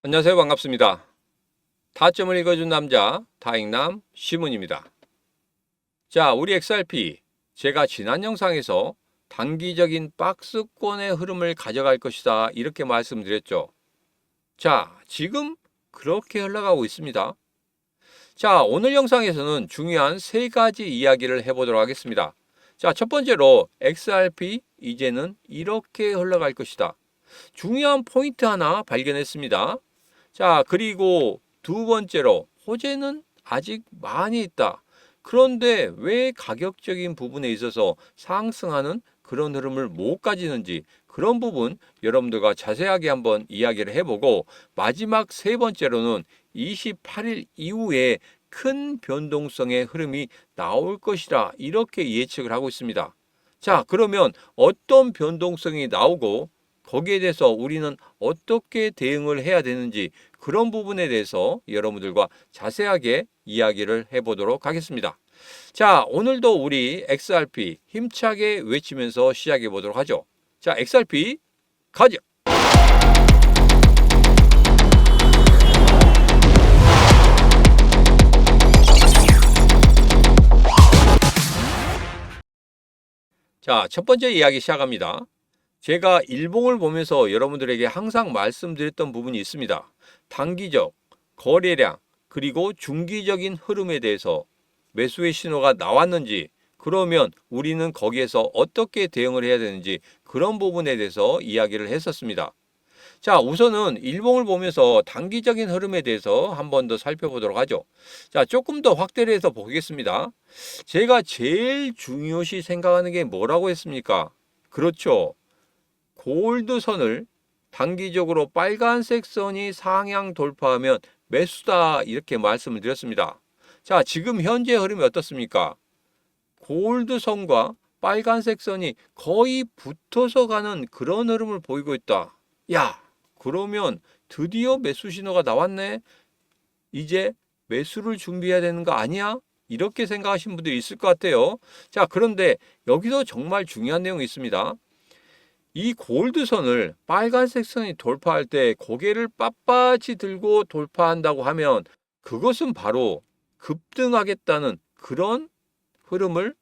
안녕하세요. 반갑습니다. 타점을 읽어준 남자 다익남 시문입니다. 자, 우리 XRP 제가 지난 영상에서 단기적인 박스권의 흐름을 가져갈 것이다 이렇게 말씀드렸죠. 자, 지금 그렇게 흘러가고 있습니다. 자, 오늘 영상에서는 중요한 세 가지 이야기를 해보도록 하겠습니다. 자, 첫 번째로 XRP 이제는 이렇게 흘러갈 것이다. 중요한 포인트 하나 발견했습니다. 자, 그리고 두 번째로 호재는 아직 많이 있다. 그런데 왜 가격적인 부분에 있어서 상승하는 그런 흐름을 못 가지는지 그런 부분 여러분들과 자세하게 한번 이야기를 해보고, 마지막 세 번째로는 28일 이후에 큰 변동성의 흐름이 나올 것이라 이렇게 예측을 하고 있습니다. 자, 그러면 어떤 변동성이 나오고 거기에 대해서 우리는 어떻게 대응을 해야 되는지 그런 부분에 대해서 여러분들과 자세하게 이야기를 해보도록 하겠습니다. 자, 오늘도 우리 XRP 힘차게 외치면서 시작해 보도록 하죠. 자, XRP 가자! 자, 첫 번째 이야기 시작합니다. 제가 일봉을 보면서 여러분들에게 항상 말씀드렸던 부분이 있습니다. 단기적, 거래량, 그리고 중기적인 흐름에 대해서 매수의 신호가 나왔는지, 그러면 우리는 거기에서 어떻게 대응을 해야 되는지 그런 부분에 대해서 이야기를 했었습니다. 자, 우선은 일봉을 보면서 단기적인 흐름에 대해서 한 번 더 살펴보도록 하죠. 자, 조금 더 확대를 해서 보겠습니다. 제가 제일 중요시 생각하는 게 뭐라고 했습니까? 그렇죠. 골드선을 단기적으로 빨간색 선이 상향 돌파하면 매수다 이렇게 말씀을 드렸습니다. 자, 지금 현재 흐름이 어떻습니까? 골드선과 빨간색 선이 거의 붙어서 가는 그런 흐름을 보이고 있다. 야, 그러면 드디어 매수 신호가 나왔네. 이제 매수를 준비해야 되는 거 아니야? 이렇게 생각하시는 분들이 있을 것 같아요. 자, 그런데 여기서 정말 중요한 내용이 있습니다. 이 골드선을 빨간색 선이 돌파할 때 고개를 빳빳이 들고 돌파한다고 하면 그것은 바로 급등하겠다는 그런 흐름을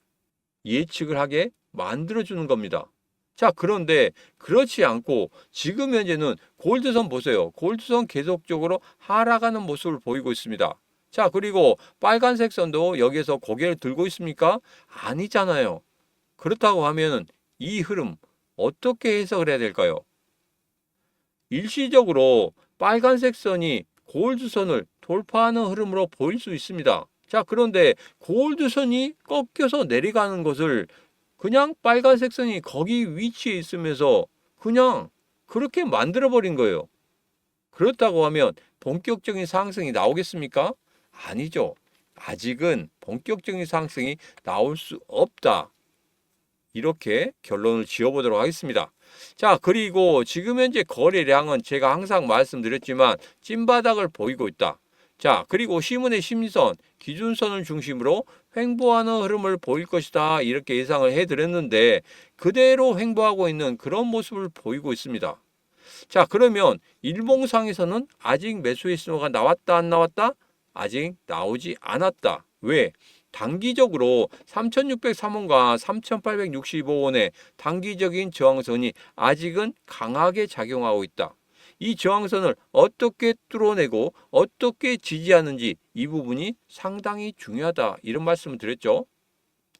예측을 하게 만들어주는 겁니다. 자, 그런데 그렇지 않고 지금 현재는 골드선 보세요. 골드선 계속적으로 하락하는 모습을 보이고 있습니다. 자, 그리고 빨간색 선도 여기에서 고개를 들고 있습니까? 아니잖아요. 그렇다고 하면 이 흐름 어떻게 해석을 해야 될까요? 일시적으로 빨간색 선이 골드선을 돌파하는 흐름으로 보일 수 있습니다. 자, 그런데 골드선이 꺾여서 내려가는 것을 그냥 빨간색 선이 거기 위치에 있으면서 그냥 그렇게 만들어버린 거예요. 그렇다고 하면 본격적인 상승이 나오겠습니까? 아니죠. 아직은 본격적인 상승이 나올 수 없다. 이렇게 결론을 지어보도록 하겠습니다. 자, 그리고 지금 현재 거래량은 제가 항상 말씀드렸지만 찐바닥을 보이고 있다. 자, 그리고 시문의 심리선, 기준선을 중심으로 횡보하는 흐름을 보일 것이다. 이렇게 예상을 해드렸는데 그대로 횡보하고 있는 그런 모습을 보이고 있습니다. 자, 그러면 일봉상에서는 아직 매수의 신호가 나왔다 안 나왔다? 아직 나오지 않았다. 왜? 단기적으로 3603원과 3865원의 단기적인 저항선이 아직은 강하게 작용하고 있다. 이 저항선을 어떻게 뚫어내고 어떻게 지지하는지 이 부분이 상당히 중요하다. 이런 말씀을 드렸죠.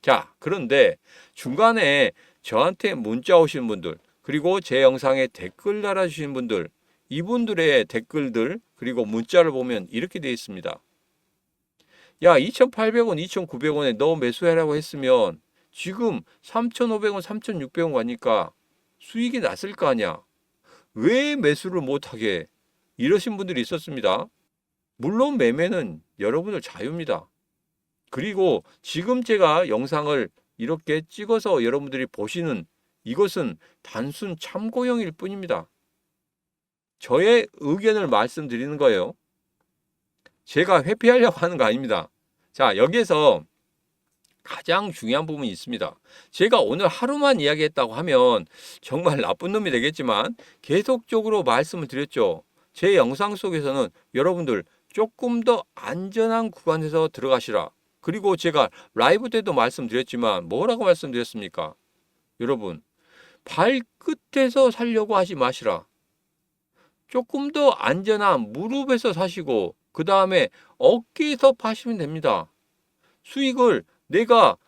자, 그런데 중간에 저한테 문자 오신 분들, 그리고 제 영상에 댓글 달아주신 분들, 이분들의 댓글들, 그리고 문자를 보면 이렇게 되어 있습니다. 야, 2,800원, 2,900원에 너 매수하라고 했으면 지금 3,500원, 3,600원 가니까 수익이 났을 거 아니야. 왜 매수를 못하게? 이러신 분들이 있었습니다. 물론 매매는 여러분들 자유입니다. 그리고 지금 제가 영상을 이렇게 찍어서 여러분들이 보시는 이것은 단순 참고용일 뿐입니다. 저의 의견을 말씀드리는 거예요. 제가 회피하려고 하는 거 아닙니다. 자, 여기에서 가장 중요한 부분이 있습니다. 제가 오늘 하루만 이야기했다고 하면 정말 나쁜 놈이 되겠지만 계속적으로 말씀을 드렸죠. 제 영상 속에서는 여러분들 조금 더 안전한 구간에서 들어가시라. 그리고 제가 라이브 때도 말씀드렸지만 뭐라고 말씀드렸습니까? 여러분, 발끝에서 살려고 하지 마시라. 조금 더 안전한 무릎에서 사시고 그 다음에 어깨에서 파시면 됩니다. 수익을 내가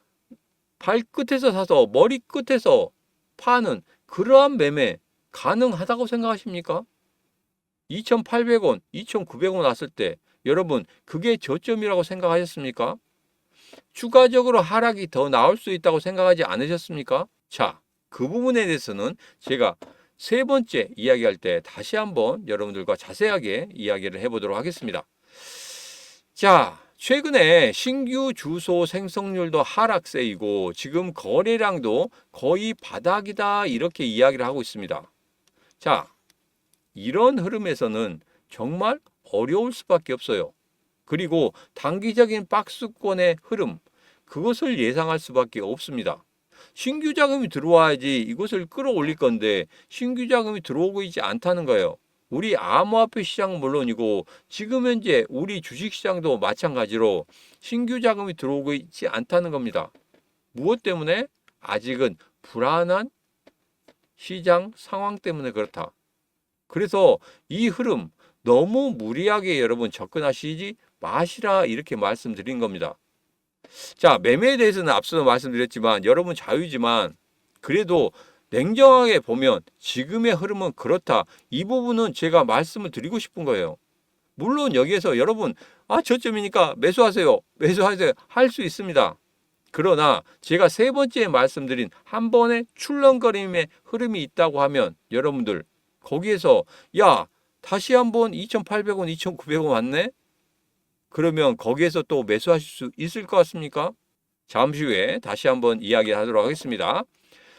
발끝에서 사서 머리끝에서 파는 그러한 매매 가능하다고 생각하십니까? 2,800원, 2,900원 왔을 때 여러분 그게 저점이라고 생각하셨습니까? 추가적으로 하락이 더 나올 수 있다고 생각하지 않으셨습니까? 자, 그 부분에 대해서는 제가 세 번째 이야기할 때 다시 한번 여러분들과 자세하게 이야기를 해보도록 하겠습니다. 자, 최근에 신규 주소 생성률도 하락세이고 지금 거래량도 거의 바닥이다 이렇게 이야기를 하고 있습니다. 자, 이런 흐름에서는 정말 어려울 수밖에 없어요. 그리고 단기적인 박스권의 흐름, 그것을 예상할 수밖에 없습니다. 신규 자금이 들어와야지 이것을 끌어올릴 건데 신규 자금이 들어오고 있지 않다는 거예요. 우리 암호화폐 시장은 물론이고 지금 현재 우리 주식시장도 마찬가지로 신규 자금이 들어오고 있지 않다는 겁니다. 무엇 때문에? 아직은 불안한 시장 상황 때문에 그렇다. 그래서 이 흐름 너무 무리하게 여러분 접근하시지 마시라 이렇게 말씀드린 겁니다. 자, 매매에 대해서는 앞서도 말씀드렸지만 여러분 자유지만 그래도 냉정하게 보면 지금의 흐름은 그렇다. 이 부분은 제가 말씀을 드리고 싶은 거예요. 물론 여기에서 여러분 저점이니까 매수하세요. 매수하세요. 할 수 있습니다. 그러나 제가 세 번째 말씀드린 한 번의 출렁거림의 흐름이 있다고 하면 여러분들 거기에서 다시 한번 2,800원, 2,900원 왔네? 그러면 거기에서 또 매수하실 수 있을 것 같습니까? 잠시 후에 다시 한번 이야기하도록 하겠습니다.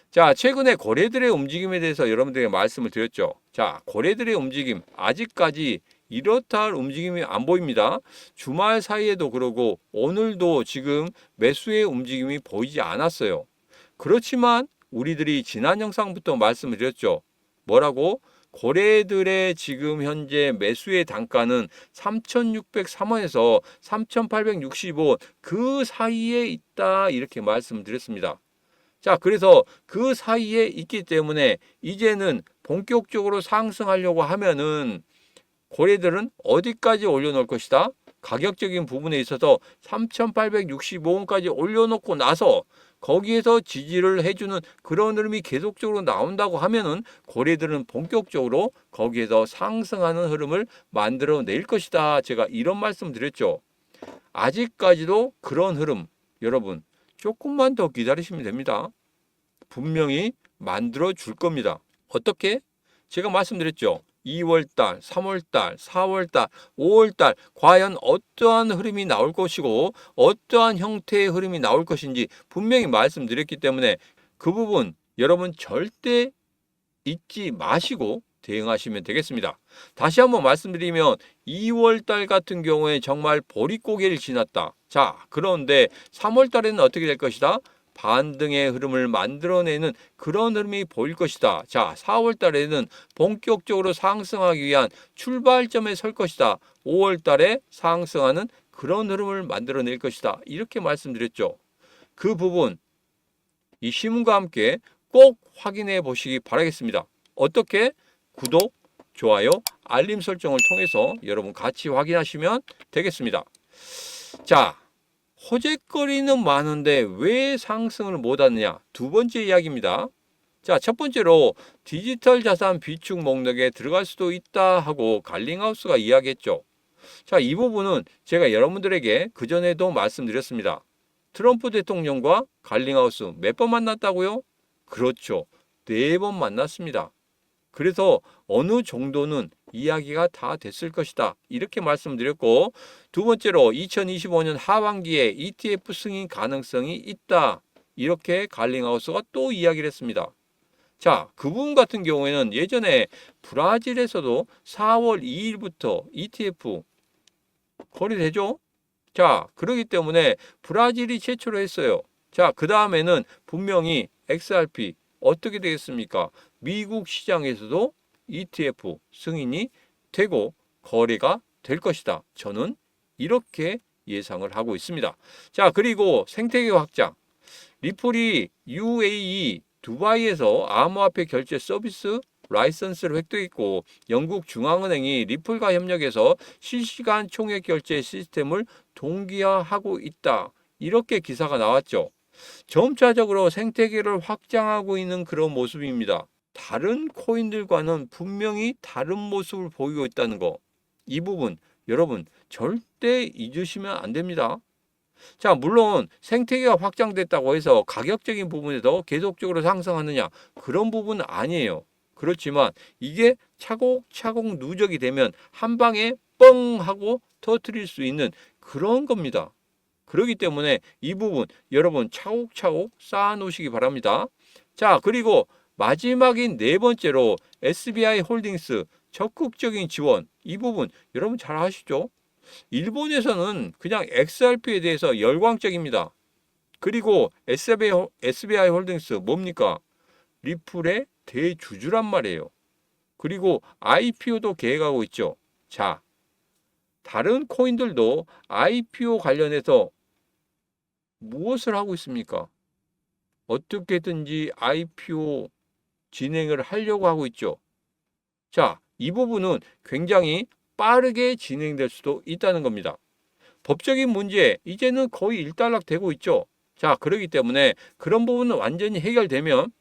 자, 최근에 거래들의 움직임에 대해서 여러분들에게 말씀을 드렸죠. 자, 거래들의 움직임 아직까지 이렇다 할 움직임이 안 보입니다. 주말 사이에도 그러고 오늘도 지금 매수의 움직임이 보이지 않았어요. 그렇지만 우리들이 지난 영상부터 말씀을 드렸죠. 뭐라고? 거래들의 지금 현재 매수의 단가는 3,603원에서 3,865원 그 사이에 있다 이렇게 말씀드렸습니다. 자, 그래서 그 사이에 있기 때문에 이제는 본격적으로 상승하려고 하면은 거래들은 어디까지 올려놓을 것이다? 가격적인 부분에 있어서 3,865원까지 올려놓고 나서 거기에서 지지를 해주는 그런 흐름이 계속적으로 나온다고 하면은 거래들은 본격적으로 거기에서 상승하는 흐름을 만들어낼 것이다. 제가 이런 말씀 드렸죠. 아직까지도 그런 흐름 여러분 조금만 더 기다리시면 됩니다. 분명히 만들어 줄 겁니다. 어떻게? 제가 말씀드렸죠. 2월달, 3월달, 4월달, 5월달 과연 어떠한 흐름이 나올 것이고 어떠한 형태의 흐름이 나올 것인지 분명히 말씀드렸기 때문에 그 부분 여러분 절대 잊지 마시고 대응하시면 되겠습니다. 다시 한번 말씀드리면 2월달 같은 경우에 정말 보릿고개를 지났다. 자, 그런데 3월달에는 어떻게 될 것이다? 반등의 흐름을 만들어내는 그런 흐름이 보일 것이다. 자, 4월 달에는 본격적으로 상승하기 위한 출발점에 설 것이다. 5월 달에 상승하는 그런 흐름을 만들어낼 것이다. 이렇게 말씀드렸죠. 그 부분 이 신문과 함께 꼭 확인해 보시기 바라겠습니다. 어떻게? 구독, 좋아요, 알림 설정을 통해서 여러분 같이 확인하시면 되겠습니다. 자, 호재거리는 많은데 왜 상승을 못하느냐? 두 번째 이야기입니다. 자, 첫 번째로 디지털 자산 비축 목록에 들어갈 수도 있다 하고 갈링하우스가 이야기했죠. 자, 이 부분은 제가 여러분들에게 그전에도 말씀드렸습니다. 트럼프 대통령과 갈링하우스 몇 번 만났다고요? 그렇죠. 4번 만났습니다. 그래서 어느 정도는 이야기가 다 됐을 것이다. 이렇게 말씀드렸고 두 번째로 2025년 하반기에 ETF 승인 가능성이 있다. 이렇게 갈링하우스가 또 이야기를 했습니다. 자, 그 부분 같은 경우에는 예전에 브라질에서도 4월 2일부터 ETF 거래되죠? 자, 그렇기 때문에 브라질이 최초로 했어요. 자, 그 다음에는 분명히 XRP 어떻게 되겠습니까? 미국 시장에서도 ETF 승인이 되고 거래가 될 것이다. 저는 이렇게 예상을 하고 있습니다. 자, 그리고 생태계 확장. 리플이 UAE 두바이에서 암호화폐 결제 서비스 라이선스를 획득했고 영국 중앙은행이 리플과 협력해서 실시간 총액 결제 시스템을 동기화하고 있다. 이렇게 기사가 나왔죠. 점차적으로 생태계를 확장하고 있는 그런 모습입니다. 다른 코인들과는 분명히 다른 모습을 보이고 있다는 거. 이 부분 여러분 절대 잊으시면 안 됩니다. 자, 물론 생태계가 확장됐다고 해서 가격적인 부분에서 계속적으로 상승하느냐 그런 부분은 아니에요. 그렇지만 이게 차곡차곡 누적이 되면 한 방에 뻥 하고 터뜨릴 수 있는 그런 겁니다. 그렇기 때문에 이 부분 여러분 차곡차곡 쌓아 놓으시기 바랍니다. 자, 그리고 마지막인 네 번째로 SBI 홀딩스 적극적인 지원. 이 부분 여러분 잘 아시죠? 일본에서는 그냥 XRP에 대해서 열광적입니다. 그리고 SBI 홀딩스 뭡니까? 리플의 대주주란 말이에요. 그리고 IPO도 계획하고 있죠. 자, 다른 코인들도 IPO 관련해서 무엇을 하고 있습니까? 어떻게든지 IPO 진행을 하려고 하고 있죠. 자, 이 부분은 굉장히 빠르게 진행될 수도 있다는 겁니다. 법적인 문제, 이제는 거의 일단락되고 있죠. 자, 그렇기 때문에 그런 부분은 완전히 해결되면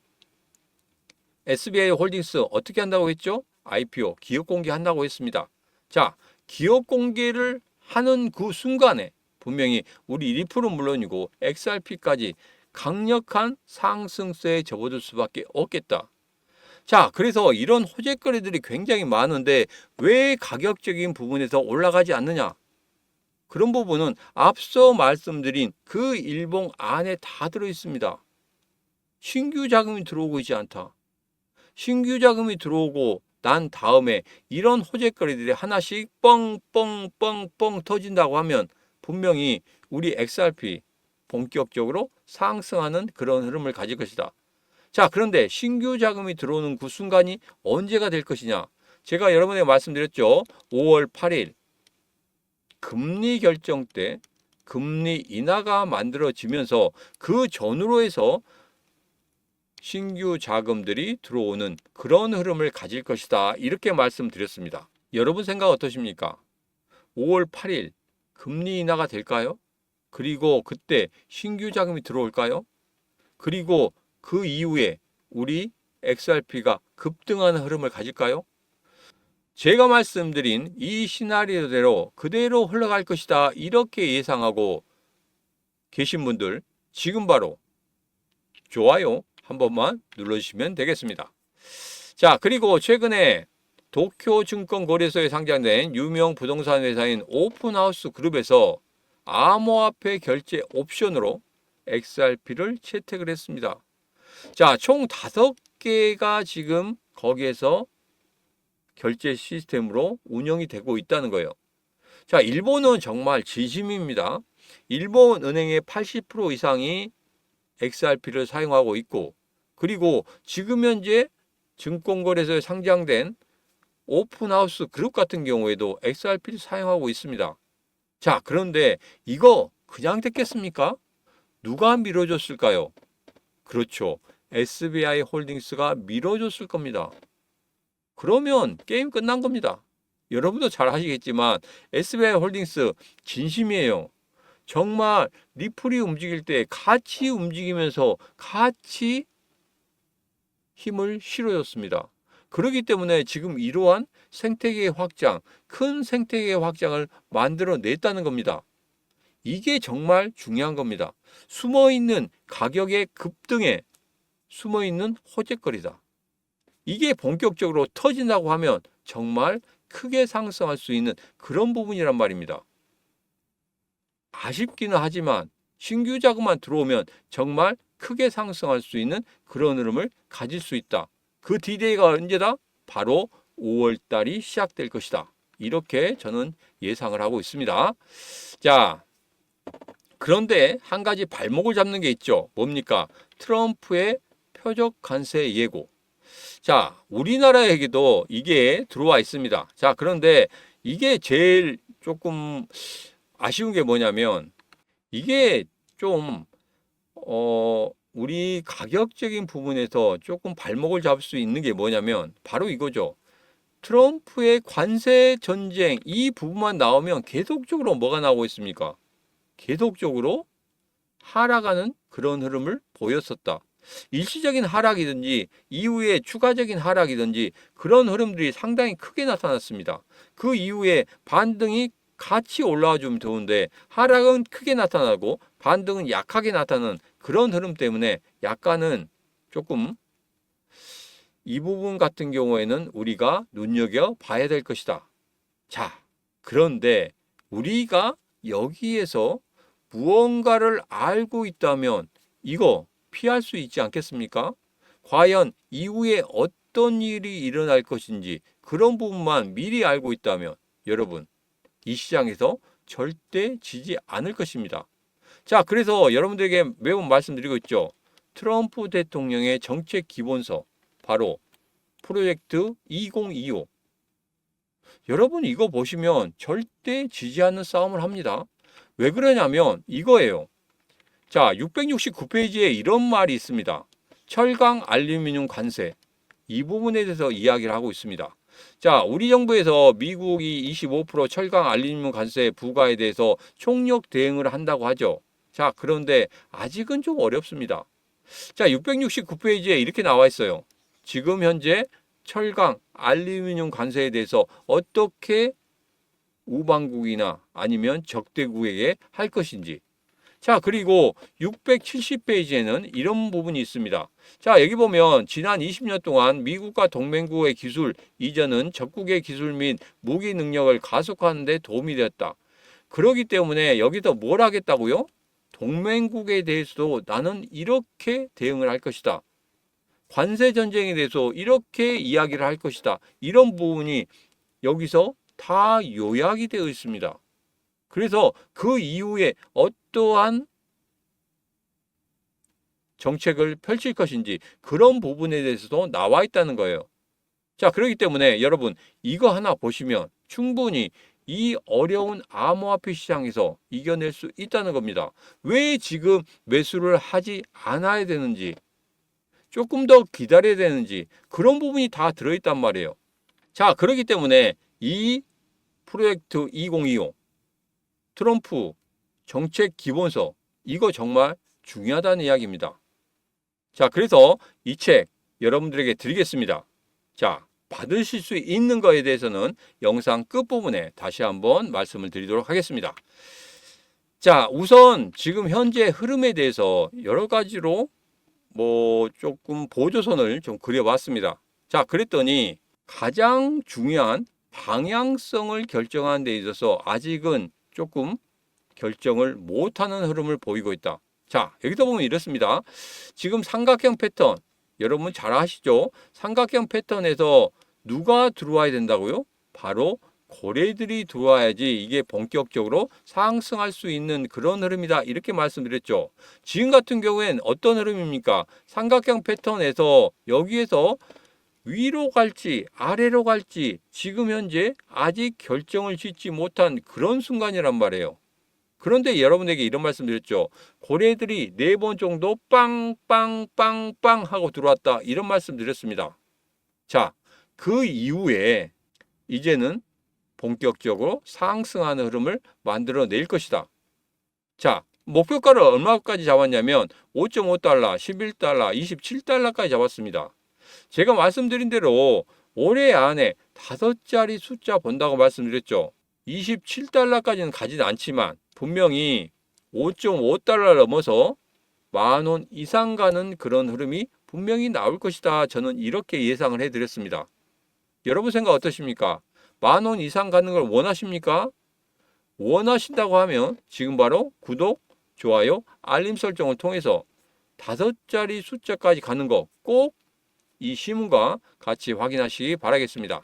SBI 홀딩스 어떻게 한다고 했죠? IPO, 기업 공개한다고 했습니다. 자, 기업 공개를 하는 그 순간에 분명히 우리 리플은 물론이고 XRP까지 강력한 상승세에 접어들 수밖에 없겠다. 자, 그래서 이런 호재거리들이 굉장히 많은데 왜 가격적인 부분에서 올라가지 않느냐? 그런 부분은 앞서 말씀드린 그 일봉 안에 다 들어 있습니다. 신규 자금이 들어오고 있지 않다. 신규 자금이 들어오고 난 다음에 이런 호재거리들이 하나씩 뻥뻥뻥뻥 터진다고 하면 분명히 우리 XRP 본격적으로 상승하는 그런 흐름을 가질 것이다. 자, 그런데 신규 자금이 들어오는 그 순간이 언제가 될 것이냐? 제가 여러분에게 말씀드렸죠. 5월 8일 금리 결정 때 금리 인하가 만들어지면서 그 전후로 해서 신규 자금들이 들어오는 그런 흐름을 가질 것이다. 이렇게 말씀드렸습니다. 여러분 생각 어떠십니까? 5월 8일 금리 인하가 될까요? 그리고 그때 신규 자금이 들어올까요? 그리고 그 이후에 우리 XRP가 급등하는 흐름을 가질까요? 제가 말씀드린 이 시나리오대로 그대로 흘러갈 것이다. 이렇게 예상하고 계신 분들 지금 바로 좋아요 한 번만 눌러주시면 되겠습니다. 자, 그리고 최근에 도쿄증권거래소에 상장된 유명 부동산 회사인 오픈하우스 그룹에서 암호화폐 결제 옵션으로 XRP를 채택을 했습니다. 자, 총 5개가 지금 거기에서 결제 시스템으로 운영이 되고 있다는 거예요. 자, 일본은 정말 진심입니다. 일본 은행의 80% 이상이 XRP를 사용하고 있고, 그리고 지금 현재 증권거래소에 상장된 오픈하우스 그룹 같은 경우에도 XRP를 사용하고 있습니다. 자, 그런데 이거 그냥 됐겠습니까? 누가 밀어줬을까요? 그렇죠. SBI 홀딩스가 밀어줬을 겁니다. 그러면 게임 끝난 겁니다. 여러분도 잘 아시겠지만 SBI 홀딩스 진심이에요. 정말 리플이 움직일 때 같이 움직이면서 같이 힘을 실어줬습니다. 그렇기 때문에 지금 이러한 생태계 확장, 큰 생태계 확장을 만들어냈다는 겁니다. 이게 정말 중요한 겁니다. 숨어있는 가격의 급등에 숨어있는 호재거리다. 이게 본격적으로 터진다고 하면 정말 크게 상승할 수 있는 그런 부분이란 말입니다. 아쉽기는 하지만 신규 자금만 들어오면 정말 크게 상승할 수 있는 그런 흐름을 가질 수 있다. 그 디데이가 언제다? 바로 5월 달이 시작될 것이다. 이렇게 저는 예상을 하고 있습니다. 자, 그런데 한 가지 발목을 잡는 게 있죠. 뭡니까? 트럼프의 표적 관세 예고. 자, 우리나라에게도 이게 들어와 있습니다. 자, 그런데 이게 제일 조금 아쉬운 게 뭐냐면 이게 좀 우리 가격적인 부분에서 조금 발목을 잡을 수 있는 게 뭐냐면 바로 이거죠. 트럼프의 관세 전쟁 이 부분만 나오면 계속적으로 뭐가 나오고 있습니까? 계속적으로 하락하는 그런 흐름을 보였었다. 일시적인 하락이든지 이후에 추가적인 하락이든지 그런 흐름들이 상당히 크게 나타났습니다. 그 이후에 반등이 같이 올라와 주면 좋은데 하락은 크게 나타나고 반등은 약하게 나타나는 그런 흐름 때문에 약간은 조금 이 부분 같은 경우에는 우리가 눈여겨 봐야 될 것이다. 자, 그런데 우리가 여기에서 무언가를 알고 있다면 이거 피할 수 있지 않겠습니까? 과연 이후에 어떤 일이 일어날 것인지 그런 부분만 미리 알고 있다면 여러분 이 시장에서 절대 지지 않을 것입니다. 자, 그래서 여러분들에게 매번 말씀드리고 있죠. 트럼프 대통령의 정책 기본서 바로 프로젝트 2025. 여러분 이거 보시면 절대 지지 않는 싸움을 합니다. 왜 그러냐면 이거예요. 자, 669페이지에 이런 말이 있습니다. 철강 알루미늄 관세. 이 부분에 대해서 이야기를 하고 있습니다. 자, 우리 정부에서 미국이 25% 철강 알루미늄 관세 부과에 대해서 총력 대응을 한다고 하죠. 자, 그런데 아직은 좀 어렵습니다. 자, 669페이지에 이렇게 나와 있어요. 지금 현재 철강 알루미늄 관세에 대해서 어떻게 우방국이나 아니면 적대국에게 할 것인지. 자, 그리고 670페이지에는 이런 부분이 있습니다. 자, 여기 보면 지난 20년 동안 미국과 동맹국의 기술 이전은 적국의 기술 및 무기 능력을 가속화하는 데 도움이 되었다. 그렇기 때문에 여기서 뭘 하겠다고요? 동맹국에 대해서도 나는 이렇게 대응을 할 것이다. 관세 전쟁에 대해서 이렇게 이야기를 할 것이다. 이런 부분이 여기서 다 요약이 되어 있습니다. 그래서 그 이후에 어떠한 정책을 펼칠 것인지 그런 부분에 대해서도 나와 있다는 거예요. 자, 그렇기 때문에 여러분 이거 하나 보시면 충분히 이 어려운 암호화폐 시장에서 이겨낼 수 있다는 겁니다. 왜 지금 매수를 하지 않아야 되는지, 조금 더 기다려야 되는지 그런 부분이 다 들어있단 말이에요. 자, 그렇기 때문에 이 프로젝트 2025 트럼프 정책 기본서 이거 정말 중요하다는 이야기입니다. 자, 그래서 이 책 여러분들에게 드리겠습니다. 자, 받으실 수 있는 거에 대해서는 영상 끝부분에 다시 한번 말씀을 드리도록 하겠습니다. 자, 우선 지금 현재 흐름에 대해서 여러 가지로 조금 보조선을 좀 그려봤습니다. 자, 그랬더니 가장 중요한 방향성을 결정하는 데 있어서 아직은 조금 결정을 못하는 흐름을 보이고 있다. 자, 여기서 보면 이렇습니다. 지금 삼각형 패턴 여러분 잘 아시죠? 삼각형 패턴에서 누가 들어와야 된다고요? 바로 고래들이 들어와야지 이게 본격적으로 상승할 수 있는 그런 흐름이다. 이렇게 말씀드렸죠. 지금 같은 경우엔 어떤 흐름입니까? 삼각형 패턴에서 여기에서 위로 갈지 아래로 갈지 지금 현재 아직 결정을 짓지 못한 그런 순간이란 말이에요. 그런데 여러분에게 이런 말씀 드렸죠. 고래들이 4번 정도 빵빵빵빵 하고 들어왔다. 이런 말씀 드렸습니다. 자, 그 이후에 이제는 본격적으로 상승하는 흐름을 만들어낼 것이다. 자, 목표가를 얼마까지 잡았냐면 5.5달러, 11달러, 27달러까지 잡았습니다. 제가 말씀드린 대로 올해 안에 5자리 숫자 본다고 말씀드렸죠. 27달러까지는 가진 않지만 분명히 5.5달러 넘어서 10,000원 이상 가는 그런 흐름이 분명히 나올 것이다. 저는 이렇게 예상을 해드렸습니다. 여러분 생각 어떠십니까? 10,000원 이상 가는 걸 원하십니까? 원하신다고 하면 지금 바로 구독, 좋아요, 알림 설정을 통해서 5자리 숫자까지 가는 거 꼭 이 시문과 같이 확인하시기 바라겠습니다.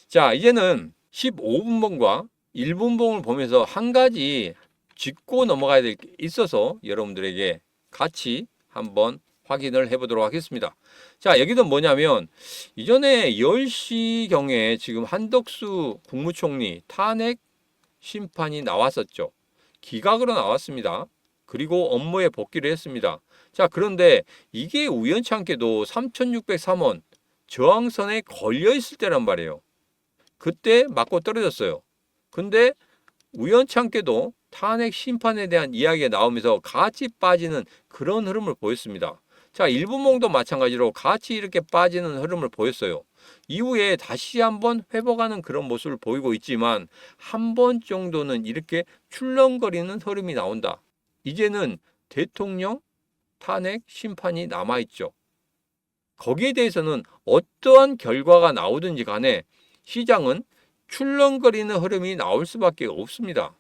자, 이제는 15분봉과 1분봉을 보면서 한 가지 짚고 넘어가야 될 게 있어서 여러분들에게 같이 한번 확인을 해보도록 하겠습니다. 자, 여기도 뭐냐면 이전에 10시경에 지금 한덕수 국무총리 탄핵 심판이 나왔었죠. 기각으로 나왔습니다. 그리고 업무에 복귀를 했습니다. 자, 그런데 이게 우연치 않게도 3603원 저항선에 걸려 있을 때란 말이에요. 그때 맞고 떨어졌어요. 근데 우연치 않게도 탄핵 심판에 대한 이야기가 나오면서 같이 빠지는 그런 흐름을 보였습니다. 자, 일본몽도 마찬가지로 같이 이렇게 빠지는 흐름을 보였어요. 이후에 다시 한번 회복하는 그런 모습을 보이고 있지만 한 번 정도는 이렇게 출렁거리는 흐름이 나온다. 이제는 대통령 탄핵 심판이 남아있죠. 거기에 대해서는 어떠한 결과가 나오든지 간에 시장은 출렁거리는 흐름이 나올 수밖에 없습니다.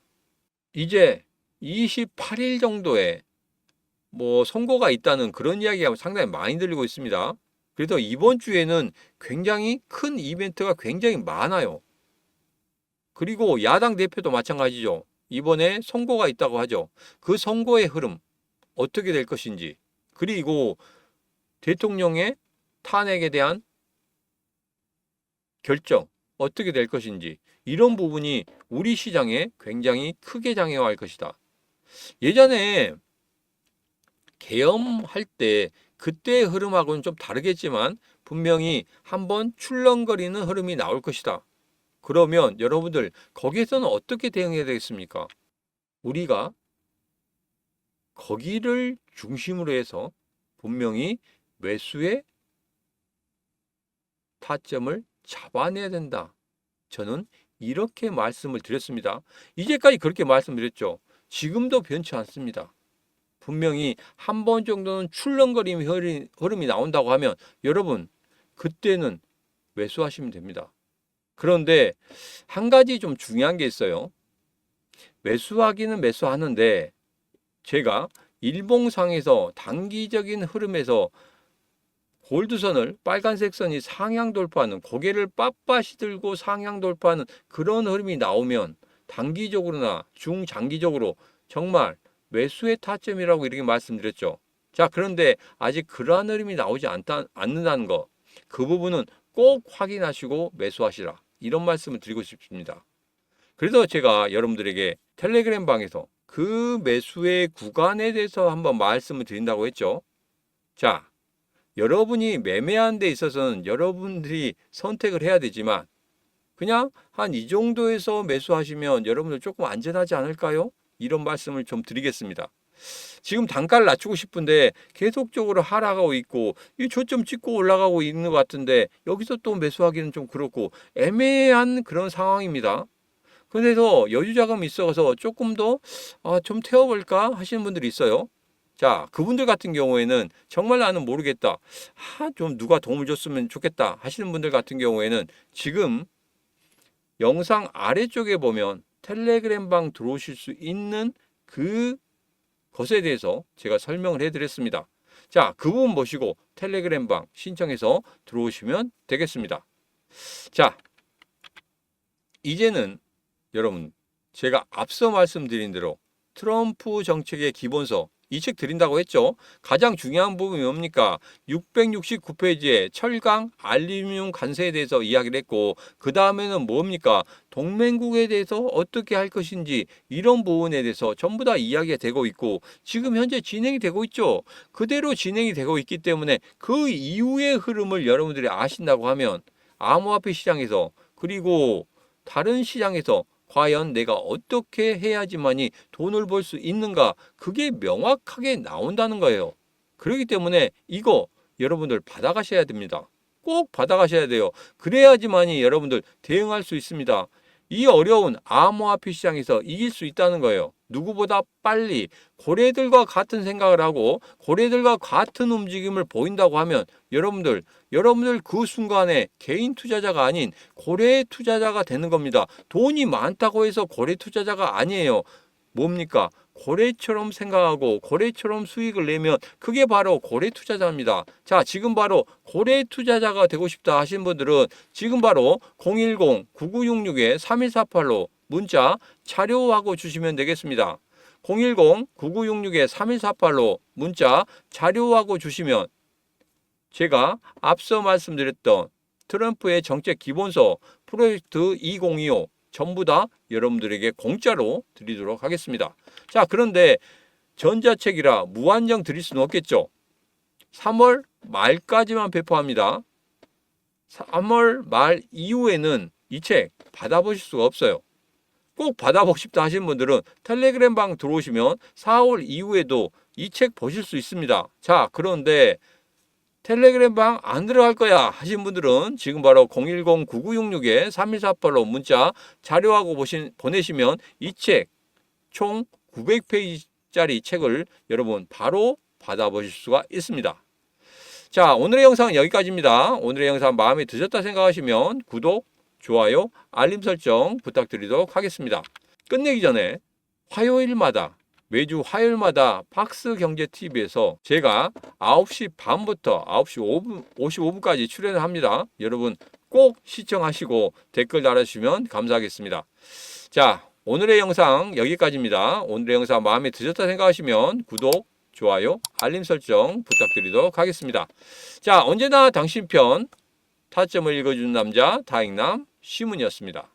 이제 28일 정도에 선고가 있다는 그런 이야기가 상당히 많이 들리고 있습니다. 그래서 이번 주에는 굉장히 큰 이벤트가 굉장히 많아요. 그리고 야당 대표도 마찬가지죠. 이번에 선고가 있다고 하죠. 그 선고의 흐름 어떻게 될 것인지, 그리고 대통령의 탄핵에 대한 결정 어떻게 될 것인지, 이런 부분이 우리 시장에 굉장히 크게 작용할 것이다. 예전에 계엄할 때 그때의 흐름하고는 좀 다르겠지만 분명히 한번 출렁거리는 흐름이 나올 것이다. 그러면 여러분들 거기에서는 어떻게 대응해야 되겠습니까? 우리가 거기를 중심으로 해서 분명히 매수의 타점을 잡아내야 된다. 저는 이렇게 말씀을 드렸습니다. 이제까지 그렇게 말씀드렸죠. 지금도 변치 않습니다. 분명히 한 번 정도는 출렁거림의 흐름이 나온다고 하면 여러분 그때는 매수하시면 됩니다. 그런데 한 가지 좀 중요한 게 있어요. 매수하기는 매수하는데 제가 일봉상에서 단기적인 흐름에서 골드선을 빨간색 선이 상향 돌파하는, 고개를 빳빳이 들고 상향 돌파하는 그런 흐름이 나오면 단기적으로나 중장기적으로 정말 매수의 타점이라고 이렇게 말씀드렸죠. 자, 그런데 아직 그러한 흐름이 나오지 않는다는 거, 그 부분은 꼭 확인하시고 매수하시라, 이런 말씀을 드리고 싶습니다. 그래서 제가 여러분들에게 텔레그램 방에서 그 매수의 구간에 대해서 한번 말씀을 드린다고 했죠. 자, 여러분이 매매하는 데 있어서는 여러분들이 선택을 해야 되지만 그냥 한 이 정도에서 매수하시면 여러분들 조금 안전하지 않을까요? 이런 말씀을 좀 드리겠습니다. 지금 단가를 낮추고 싶은데 계속적으로 하락하고 있고 이 저점 찍고 올라가고 있는 것 같은데 여기서 또 매수하기는 좀 그렇고 애매한 그런 상황입니다. 그래서 여유자금이 있어서 조금 더 좀 태워볼까 하시는 분들이 있어요. 자, 그분들 같은 경우에는 정말 나는 모르겠다, 좀 누가 도움을 줬으면 좋겠다 하시는 분들 같은 경우에는 지금 영상 아래쪽에 보면 텔레그램 방 들어오실 수 있는 그 것에 대해서 제가 설명을 해드렸습니다. 자, 그 부분 보시고 텔레그램 방 신청해서 들어오시면 되겠습니다. 자, 이제는 여러분 제가 앞서 말씀드린 대로 트럼프 정책의 기본서 이 책 드린다고 했죠. 가장 중요한 부분이 뭡니까? 669페이지에 철강, 알루미늄 관세에 대해서 이야기를 했고 그 다음에는 뭡니까? 동맹국에 대해서 어떻게 할 것인지 이런 부분에 대해서 전부 다 이야기가 되고 있고 지금 현재 진행이 되고 있죠. 그대로 진행이 되고 있기 때문에 그 이후의 흐름을 여러분들이 아신다고 하면 암호화폐 시장에서 그리고 다른 시장에서 과연 내가 어떻게 해야지만이 돈을 벌 수 있는가, 그게 명확하게 나온다는 거예요. 그렇기 때문에 이거 여러분들 받아가셔야 됩니다. 꼭 받아가셔야 돼요. 그래야지만이 여러분들 대응할 수 있습니다. 이 어려운 암호화폐 시장에서 이길 수 있다는 거예요. 누구보다 빨리 고래들과 같은 생각을 하고 고래들과 같은 움직임을 보인다고 하면 여러분들 그 순간에 개인 투자자가 아닌 고래 투자자가 되는 겁니다. 돈이 많다고 해서 고래 투자자가 아니에요. 뭡니까? 고래처럼 생각하고 고래처럼 수익을 내면 그게 바로 고래 투자자입니다. 자, 지금 바로 고래 투자자가 되고 싶다 하시는 분들은 지금 바로 010-9966-3148로 문자 자료하고 주시면 되겠습니다. 010-9966-3148로 문자 자료하고 주시면 제가 앞서 말씀드렸던 트럼프의 정책 기본서 프로젝트 2025 전부 다 여러분들에게 공짜로 드리도록 하겠습니다. 자, 그런데 전자책이라 무한정 드릴 수는 없겠죠. 3월 말까지만 배포합니다. 3월 말 이후에는 이 책 받아보실 수가 없어요. 꼭 받아보고 싶다 하시는 분들은 텔레그램 방 들어오시면 4월 이후에도 이 책 보실 수 있습니다. 자, 그런데 텔레그램 방 안 들어갈 거야 하신 분들은 지금 바로 010-9966-3148로 문자 자료하고 보내시면 이 책 총 900페이지짜리 책을 여러분 바로 받아보실 수가 있습니다. 자, 오늘의 영상은 여기까지입니다. 오늘의 영상 마음에 드셨다 생각하시면 구독, 좋아요, 알림 설정 부탁드리도록 하겠습니다. 끝내기 전에 매주 화요일마다 박스경제TV에서 제가 9시 반부터 9시 55분까지 출연을 합니다. 여러분 꼭 시청하시고 댓글 달아주시면 감사하겠습니다. 자, 오늘의 영상 여기까지입니다. 오늘의 영상 마음에 드셨다 생각하시면 구독, 좋아요, 알림 설정 부탁드리도록 하겠습니다. 자, 언제나 당신 편 타점을 읽어주는 남자 다익남 시문이었습니다.